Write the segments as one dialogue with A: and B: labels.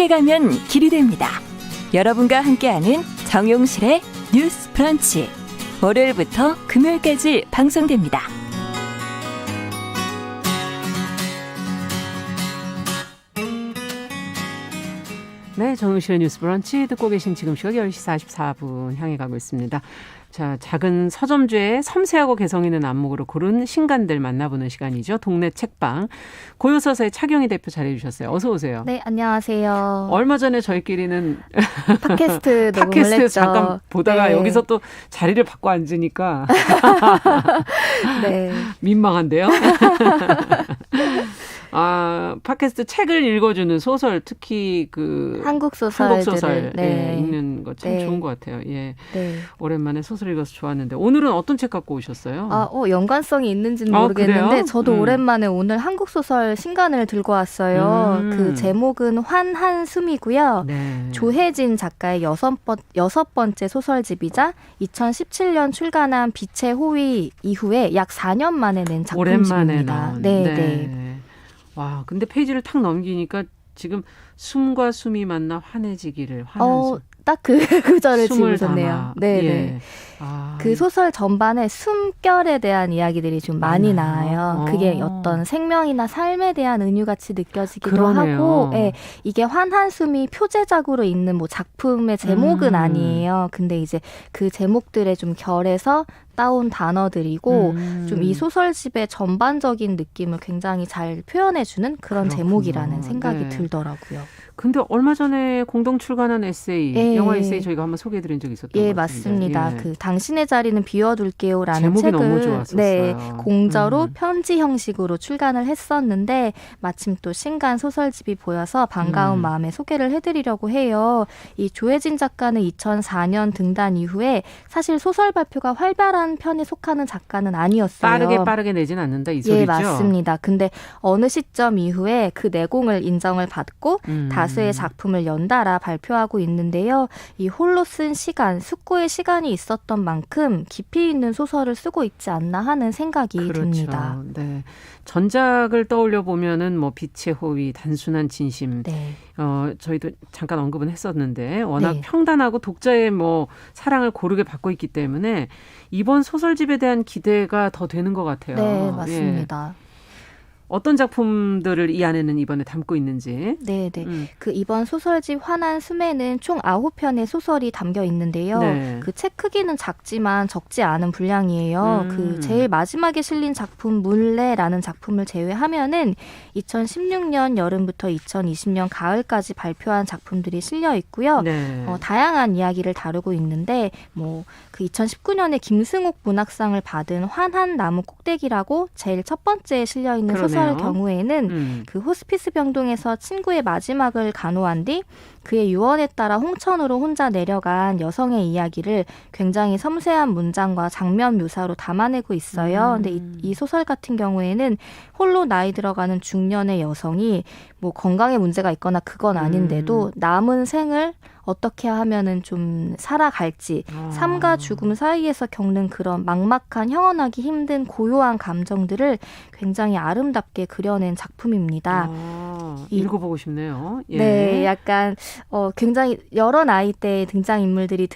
A: 함께 가면 길이 됩니다. 여러분과 함께하는 정용실의 뉴스 브런치. 월요일부터 금요일까지 방송됩니다.
B: 네, 정용실의 뉴스 브런치 듣고 계신 지금 시각 10시 44분 향해 가고 있습니다. 자, 작은 서점주의 섬세하고 개성 있는 안목으로 고른 신간들 만나보는 시간이죠. 동네 책방. 고요서사의 차경희 대표 잘해 주셨어요. 어서 오세요.
C: 네, 안녕하세요.
B: 얼마 전에 저희끼리는
C: 팟캐스트 녹음을
B: 팟캐스트
C: 했죠.
B: 잠깐 보다가
C: 네.
B: 여기서 또 자리를 바꿔 앉으니까
C: 네.
B: 민망한데요. 아, 팟캐스트 책을 읽어주는 소설, 특히 그
C: 한국 소설
B: 네. 읽는 거 참
C: 네.
B: 좋은 것 같아요. 예,
C: 네.
B: 오랜만에 소설 읽어서 좋았는데 오늘은 어떤 책 갖고 오셨어요?
C: 연관성이 있는지는 모르겠는데
B: 그래요?
C: 저도 오랜만에 오늘 한국 소설 신간을 들고 왔어요. 그 제목은 환한숨이고요.
B: 네.
C: 조혜진 작가의 여섯 번째 소설집이자 2017년 출간한 빛의 호위 이후에 약 4년 만에 낸 작품집입니다.
B: 오랜만에 나온.
C: 네.
B: 와, 근데 페이지를 탁 넘기니까 지금 숨과 숨이 만나 환해지기를 환한 숨.
C: 딱 그 구절을
B: 숨을
C: 지으셨네요.
B: 담아.
C: 네.
B: 예. 아,
C: 그 소설 전반에 숨결에 대한 이야기들이 좀 많이 나와요. 그게 어떤 생명이나 삶에 대한 은유같이 느껴지기도
B: 그러네요.
C: 하고, 예, 이게 환한숨이 표제작으로 있는 뭐 작품의 제목은 아니에요. 근데 이제 그 제목들의 좀 결에서 따온 단어들이고 좀 이 소설집의 전반적인 느낌을 굉장히 잘 표현해주는 그런
B: 그렇군요.
C: 제목이라는 생각이
B: 네.
C: 들더라고요.
B: 근데 얼마 전에 공동 출간한 에세이,
C: 예.
B: 영화 에세이 저희가 한번 소개해드린 적이 있었던 것
C: 예,
B: 같은데.
C: 맞습니다.
B: 예.
C: 그 당신의 자리는 비워둘게요라는
B: 제목이
C: 책을
B: 너무 좋았었어요.
C: 네, 공저로 편지 형식으로 출간을 했었는데 마침 또 신간 소설집이 보여서 반가운 마음에 소개를 해드리려고 해요. 이 조혜진 작가는 2004년 등단 이후에 사실 소설 발표가 활발한 편에 속하는 작가는 아니었어요.
B: 빠르게 내진 않는다 이 소리죠?
C: 예, 맞습니다. 근데 어느 시점 이후에 그 내공을 인정을 받고 다수의 작품을 연달아 발표하고 있는데요. 이 홀로 쓴 시간, 숙고의 시간이 있었던 만큼 깊이 있는 소설을 쓰고 있지 않나 하는 생각이 듭니다.
B: 네. 전작을 떠올려 보면은 뭐 빛의 호위, 단순한 진심.
C: 네.
B: 저희도 잠깐 언급은 했었는데 워낙
C: 네.
B: 평단하고 독자의 뭐 사랑을 고르게 받고 있기 때문에 이번 소설집에 대한 기대가 더 되는 것 같아요.
C: 네, 맞습니다.
B: 예. 어떤 작품들을 이 안에는 이번에 담고 있는지.
C: 네. 그 이번 소설집 환한 숨에는 총 9편의 소설이 담겨 있는데요.
B: 네.
C: 그 책 크기는 작지만 적지 않은 분량이에요. 그 제일 마지막에 실린 작품 물레라는 작품을 제외하면은 2016년 여름부터 2020년 가을까지 발표한 작품들이 실려 있고요.
B: 네.
C: 다양한 이야기를 다루고 있는데 뭐 그 2019년에 김승옥 문학상을 받은 환한 나무 꼭대기라고 제일 첫 번째에 실려 있는
B: 그러네요.
C: 소설 경우에는 그 호스피스 병동에서 친구의 마지막을 간호한 뒤 그의 유언에 따라 홍천으로 혼자 내려간 여성의 이야기를 굉장히 섬세한 문장과 장면 묘사로 담아내고 있어요. 근데 이 소설 같은 경우에는 홀로 나이 들어가는 중년의 여성이 뭐 건강에 문제가 있거나 그건 아닌데도 남은 생을 어떻게 하면은 좀 살아갈지 삶과 죽음 사이에서 겪는 그런 막막한 형언하기 힘든 고요한 감정들을 굉장히 아름답게 그려낸 작품입니다.
B: 읽어보고 싶네요. 예.
C: 네, 약간 굉장히 여러 나이대의 등장인물들이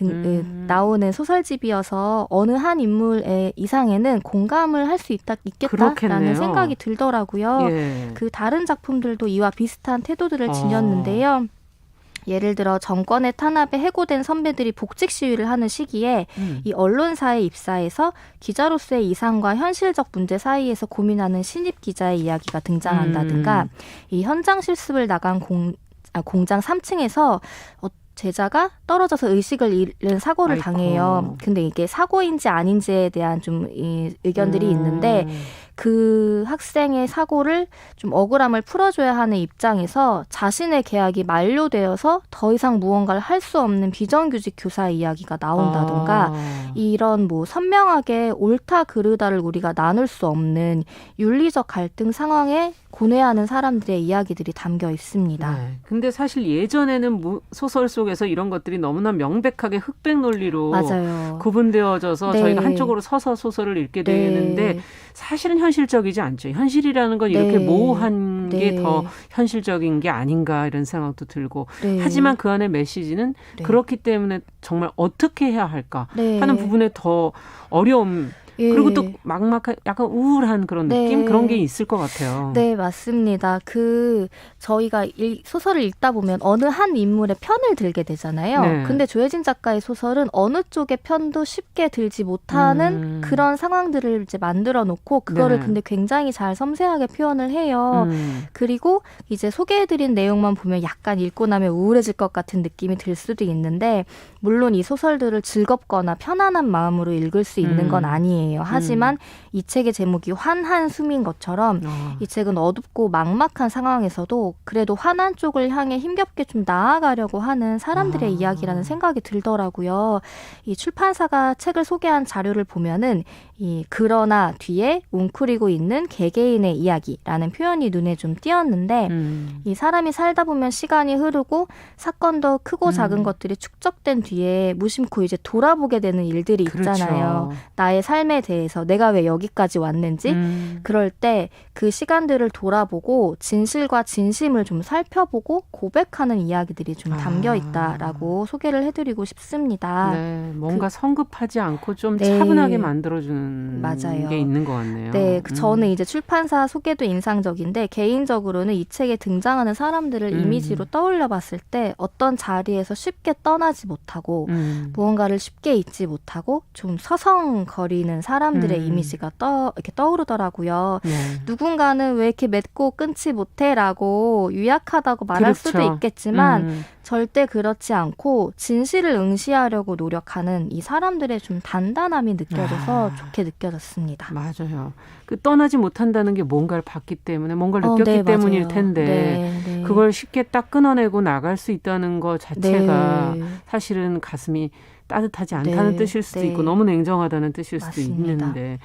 C: 나오는 소설집이어서 어느 한 인물의 이상에는 공감을 할 수 있겠다라는
B: 그렇겠네요.
C: 생각이 들더라고요.
B: 예.
C: 그 다른 작품들도 이와 비슷한 태도들을 지녔는데요. 예를 들어 정권의 탄압에 해고된 선배들이 복직 시위를 하는 시기에 이 언론사에 입사해서 기자로서의 이상과 현실적 문제 사이에서 고민하는 신입 기자의 이야기가 등장한다든가 이 현장 실습을 나간 공장 3층에서 제자가 떨어져서 의식을 잃은 사고를 당해요. 근데 이게 사고인지 아닌지에 대한 좀 의견들이 있는데 그 학생의 사고를 좀 억울함을 풀어줘야 하는 입장에서 자신의 계약이 만료되어서 더 이상 무언가를 할 수 없는 비정규직 교사의 이야기가 나온다던가 이런 뭐 선명하게 옳다 그르다를 우리가 나눌 수 없는 윤리적 갈등 상황에 고뇌하는 사람들의 이야기들이 담겨 있습니다.
B: 네. 근데 사실 예전에는 소설 속에서 이런 것들이 너무나 명백하게 흑백 논리로
C: 맞아요.
B: 구분되어져서
C: 네.
B: 저희가 한쪽으로 서서 소설을 읽게 되는데 사실은 현실적이지 않죠. 현실이라는 건 이렇게
C: 네.
B: 모호한
C: 네.
B: 게 더 현실적인 게 아닌가 이런 생각도 들고
C: 네.
B: 하지만 그 안에 메시지는
C: 네.
B: 그렇기 때문에 정말 어떻게 해야 할까
C: 네.
B: 하는 부분에 더 어려움
C: 예.
B: 그리고 또 막막한 약간 우울한 그런 느낌
C: 네.
B: 그런 게 있을 것 같아요.
C: 네, 맞습니다. 저희가 소설을 읽다 보면 어느 한 인물의 편을 들게 되잖아요.
B: 네.
C: 근데 조혜진 작가의 소설은 어느 쪽의 편도 쉽게 들지 못하는 그런 상황들을 이제 만들어 놓고 그거를
B: 네.
C: 근데 굉장히 잘 섬세하게 표현을 해요. 그리고 이제 소개해드린 내용만 보면 약간 읽고 나면 우울해질 것 같은 느낌이 들 수도 있는데 물론 이 소설들을 즐겁거나 편안한 마음으로 읽을 수 있는 건 아니에요. 하지만 이 책의 제목이 환한 숨인 것처럼 이 책은 어둡고 막막한 상황에서도 그래도 환한 쪽을 향해 힘겹게 좀 나아가려고 하는 사람들의 이야기라는 생각이 들더라고요. 이 출판사가 책을 소개한 자료를 보면은 이 그러나 뒤에 웅크리고 있는 개개인의 이야기라는 표현이 눈에 좀 띄었는데 이 사람이 살다 보면 시간이 흐르고 사건도 크고 작은 것들이 축적된 뒤에 무심코 이제 돌아보게 되는 일들이 있잖아요.
B: 그렇죠.
C: 나의 삶에 대해서 내가 왜 여기까지 왔는지 그럴 때 그 시간들을 돌아보고 진실과 진심을 좀 살펴보고 고백하는 이야기들이 좀 담겨 있다라고 소개를 해드리고 싶습니다.
B: 네, 뭔가 성급하지 않고 좀
C: 네.
B: 차분하게 만들어주는
C: 맞아요.
B: 게 있는 것 같네요.
C: 네, 저는 이제 출판사 소개도 인상적인데 개인적으로는 이 책에 등장하는 사람들을 이미지로 떠올려 봤을 때 어떤 자리에서 쉽게 떠나지 못하고 무언가를 쉽게 잊지 못하고 좀 서성거리는 사람들의 이미지가 이렇게 떠오르더라고요.
B: 네.
C: 누군가는 왜 이렇게 맺고 끊지 못해라고 유약하다고 말할
B: 그렇죠.
C: 수도 있겠지만 절대 그렇지 않고 진실을 응시하려고 노력하는 이 사람들의 좀 단단함이 느껴져서 좋게 느껴졌습니다.
B: 맞아요. 그 떠나지 못한다는 게 뭔가를 봤기 때문에 뭔가를 느꼈기
C: 네,
B: 때문일
C: 맞아요.
B: 텐데
C: 네.
B: 그걸 쉽게 딱 끊어내고 나갈 수 있다는 것 자체가
C: 네.
B: 사실은 가슴이 따뜻하지 않다는
C: 네,
B: 뜻일 수도
C: 네.
B: 있고 너무 냉정하다는 뜻일 수도
C: 맞습니다.
B: 있는데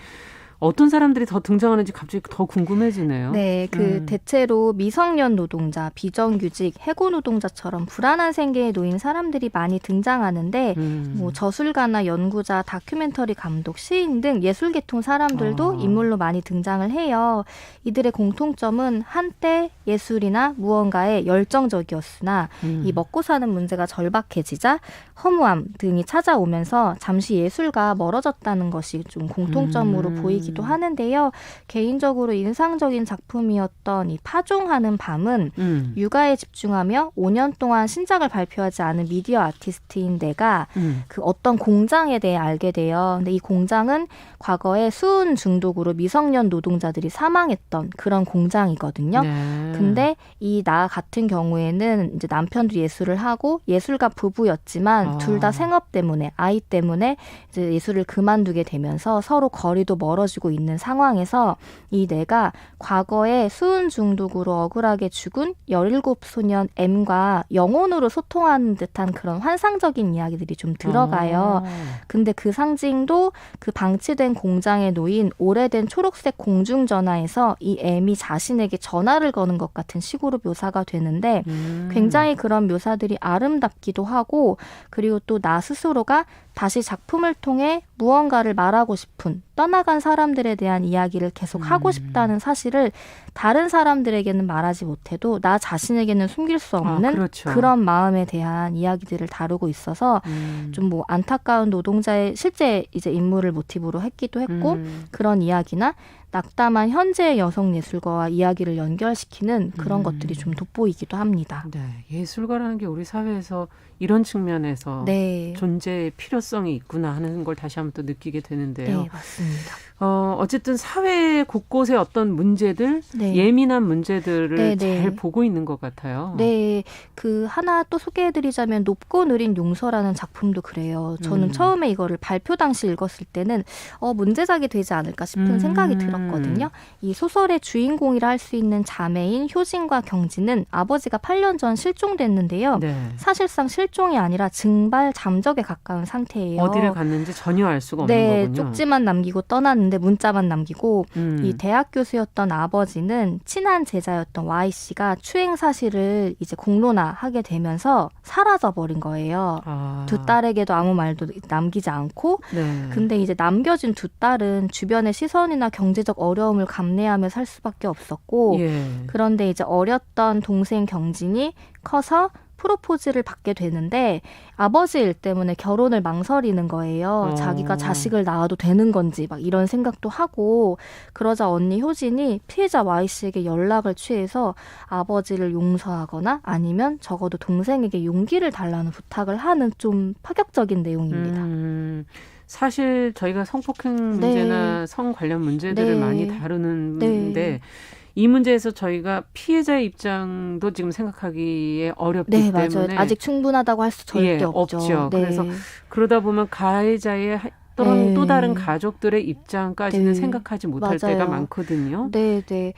B: 어떤 사람들이 더 등장하는지 갑자기 더 궁금해지네요.
C: 네, 대체로 미성년 노동자, 비정규직, 해고 노동자처럼 불안한 생계에 놓인 사람들이 많이 등장하는데 뭐 저술가나 연구자, 다큐멘터리 감독, 시인 등 예술계통 사람들도 인물로 많이 등장을 해요. 이들의 공통점은 한때 예술이나 무언가에 열정적이었으나 이 먹고 사는 문제가 절박해지자 허무함 등이 찾아오면서 잠시 예술과 멀어졌다는 것이 좀 공통점으로 보이기도 하는데요. 개인적으로 인상적인 작품이었던 이 파종하는 밤은 육아에 집중하며 5년 동안 신작을 발표하지 않은 미디어 아티스트인 내가 그 어떤 공장에 대해 알게 돼요. 근데 이 공장은 과거에 수은 중독으로 미성년 노동자들이 사망했던 그런 공장이거든요.
B: 네.
C: 근데 이 나 같은 경우에는 이제 남편도 예술을 하고 예술가 부부였지만 둘 다 생업 때문에 아이 때문에 이제 예술을 그만두게 되면서 서로 거리도 멀어지고 있는 상황에서 이 내가 과거에 수은 중독으로 억울하게 죽은 17소년 M과 영혼으로 소통하는 듯한 그런 환상적인 이야기들이 좀 들어가요. 근데 그 상징도 그 방치된 공장에 놓인 오래된 초록색 공중전화에서 이 M이 자신에게 전화를 거는 것 같은 식으로 묘사가 되는데 굉장히 그런 묘사들이 아름답기도 하고 그리고 또 나 스스로가 다시 작품을 통해 무언가를 말하고 싶은 떠나간 사람들에 대한 이야기를 계속 하고 싶다는 사실을 다른 사람들에게는 말하지 못해도 나 자신에게는 숨길 수 없는
B: 그렇죠.
C: 그런 마음에 대한 이야기들을 다루고 있어서 좀 뭐 안타까운 노동자의 실제 이제 인물을 모티브로 했기도 했고 그런 이야기나 낙담한 현재의 여성 예술가와 이야기를 연결시키는 그런 것들이 좀 돋보이기도 합니다.
B: 네, 예술가라는 게 우리 사회에서 이런 측면에서
C: 네.
B: 존재의 필요성이 있구나 하는 걸 다시 한번 또 느끼게 되는데요.
C: 네, 맞습니다.
B: 어쨌든 사회 곳곳의 어떤 문제들,
C: 네.
B: 예민한 문제들을
C: 네,
B: 잘
C: 네.
B: 보고 있는 것 같아요.
C: 네, 그 하나 또 소개해드리자면 높고 느린 용서라는 작품도 그래요. 저는 처음에 이거를 발표 당시 읽었을 때는 문제작이 되지 않을까 싶은 생각이 들었거든요. 이 소설의 주인공이라 할 수 있는 자매인 효진과 경진은 아버지가 8년 전 실종됐는데요.
B: 네.
C: 사실상 실종이 아니라 증발 잠적에 가까운 상태예요.
B: 어디를 갔는지 전혀 알 수가 없는
C: 네,
B: 거군요.
C: 쪽지만 남기고 떠났는데 근데 문자만 남기고 이 대학 교수였던 아버지는 친한 제자였던 Y씨가 추행 사실을 이제 공론화하게 되면서 사라져버린 거예요. 두 딸에게도 아무 말도 남기지 않고
B: 네.
C: 근데 이제 남겨진 두 딸은 주변의 시선이나 경제적 어려움을 감내하며 살 수밖에 없었고
B: 예.
C: 그런데 이제 어렸던 동생 경진이 커서 프로포즈를 받게 되는데 아버지 일 때문에 결혼을 망설이는 거예요. 자기가 자식을 낳아도 되는 건지 막 이런 생각도 하고 그러자 언니 효진이 피해자 Y씨에게 연락을 취해서 아버지를 용서하거나 아니면 적어도 동생에게 용기를 달라는 부탁을 하는 좀 파격적인 내용입니다.
B: 사실 저희가 성폭행 문제나 성 관련 문제들을 많이 다루는데 이 문제에서 저희가 피해자의 입장도 지금 생각하기에 어렵기 때문에
C: 맞아요. 아직 충분하다고 할 수 절대 없죠.
B: 그래서 그러다 보면 가해자의 또는 또 다른 가족들의 입장까지는 생각하지 못할 때가 많거든요.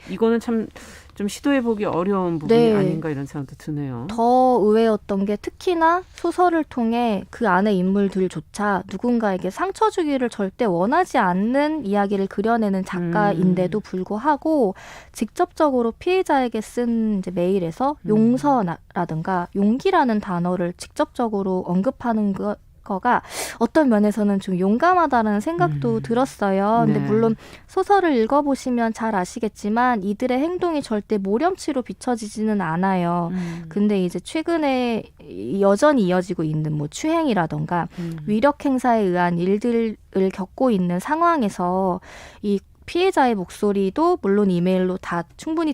B: 이거는 참 좀 시도해보기 어려운 부분이 아닌가 이런 생각도 드네요.
C: 더 의외였던 게 특히나 소설을 통해 그 안의 인물들조차 누군가에게 상처 주기를 절대 원하지 않는 이야기를 그려내는 작가인데도 불구하고 직접적으로 피해자에게 쓴 이제 메일에서 용서라든가 용기라는 단어를 직접적으로 언급하는 거가 어떤 면에서는 좀 용감하다는 생각도 들었어요. 근데 물론 소설을 읽어보시면 잘 아시겠지만 이들의 행동이 절대 모렴치로 비춰지지는 않아요. 근데 이제 최근에 여전히 이어지고 있는 뭐 추행이라던가 위력 행사에 의한 일들을 겪고 있는 상황에서 이 피해자의 목소리도 물론 이메일로 다 충분히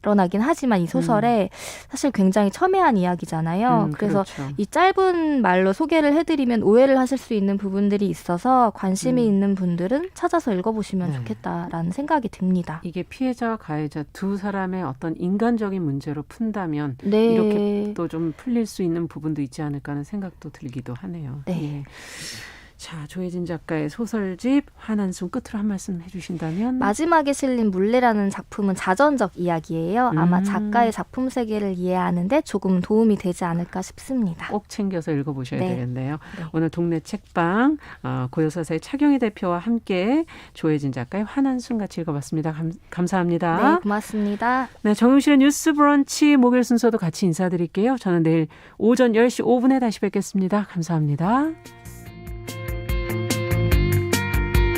C: 드러나긴 하지만 이 소설에 사실 굉장히 첨예한 이야기잖아요. 그래서
B: 그렇죠.
C: 이 짧은 말로 소개를 해드리면 오해를 하실 수 있는 부분들이 있어서 관심이 있는 분들은 찾아서 읽어보시면 좋겠다라는 생각이 듭니다.
B: 이게 피해자와 가해자 두 사람의 어떤 인간적인 문제로 푼다면 이렇게 또 좀 풀릴 수 있는 부분도 있지 않을까 하는 생각도 들기도 하네요. 예. 자, 조혜진 작가의 소설집 한한숨 끝으로 한 말씀 해주신다면?
C: 마지막에 실린 물레라는 작품은 자전적 이야기예요. 아마 작가의 작품 세계를 이해하는데 조금 도움이 되지 않을까 싶습니다.
B: 꼭 챙겨서 읽어보셔야 되겠네요. 오늘 동네 책방 고요서사의 차경희 대표와 함께 조혜진 작가의 한한숨 같이 읽어봤습니다. 감사합니다.
C: 네, 고맙습니다.
B: 네, 정용실의 뉴스 브런치 목요일 순서도 같이 인사드릴게요. 저는 내일 오전 10시 5분에 다시 뵙겠습니다. 감사합니다.